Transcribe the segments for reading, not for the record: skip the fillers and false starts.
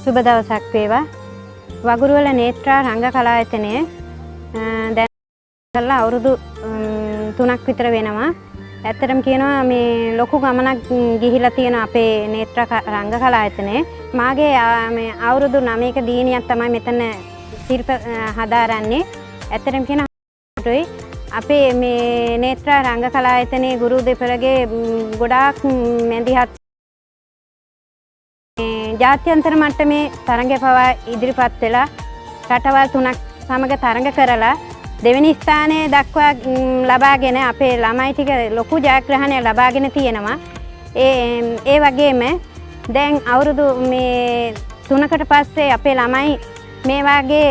සුබ දවසක් වේවා. වගුරුවල නේත්‍රා රංග කලායතනයේ දැන් කරලා අවුරුදු 3ක් විතර වෙනවා. ඇත්තටම කියනවා මේ ලොකු ගමනක් ගිහිලා තියෙන අපේ නේත්‍රා රංග කලායතනයේ. මාගේ මේ අවුරුදු 9ක දිනියක් තමයි මෙතන ශිල්ප හදාරන්නේ. ඇත්තටම කියනවා අපේ මේ නේත්‍රා රංග කලායතනයේ ගුරු දෙපළගේ ගොඩාක් මැදිහත් ජාත්‍යන්තර මට්ටමේ තරඟ පවා ඉදිරිපත් වෙලා රටවල් 3ක් සමග තරඟ කරලා දෙවෙනි ස්ථානයේ දක්වා ලබාගෙන අපේ ළමයි ටික ලොකු ජයග්‍රහණයක් ලබාගෙන තියෙනවා. ඒ වගේම දැන් අවුරුදු මේ 3කට පස්සේ අපේ ළමයි මේ වාගේ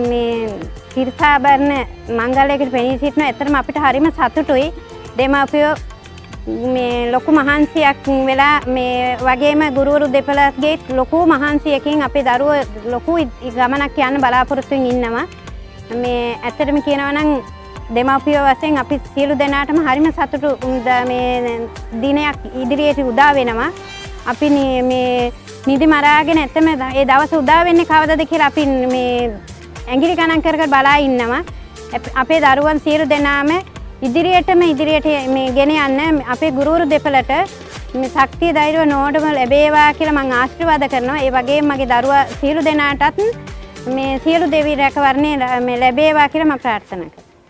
මේ තිරසාභරණ මංගලයකට පෙනී සිටිනවා. ඇත්තටම අපිට හරිම සතුටුයි. දෙමාපියෝ මේ ලොකු මහන්සියක් වෙලා මේ වගේම ගුරුවරු දෙපළගේ ලොකු මහන්සියකින් අපේ දරුවෝ ලොකු ගමනක් යන්න බලාපොරොත්තු ඉන්නවා. මේ ඇත්තටම කියනවා නම් දෙමාපියෝ වශයෙන් අපි සියලු දෙනාටම හරිම සතුටු මේ දිනයක් ඉදිරියට උදා වෙනවා. අපි මේ නිදි මරාගෙන ඇත්තම ඒ දවස උදා වෙන්නේ කවදද කියලා අපි මේ ඇඟිලි ගණන් කර කර බලා ඉන්නවා. අපේ දරුවන් සියලු දෙනාම ඉදිරියට මේ ගෙන යන්න අපේ ගුරුවරු දෙපළට මේ ශක්තිය ධෛර්යය නෝඩම ලැබේවා කියලා මම ආශිර්වාද කරනවා. ඒ වගේම මගේ දරුවා සියලු දෙනාටත් මේ සියලු දෙවි රැකවරණය ලැබේවා කියලා මම ප්‍රාර්ථනා කරනවා.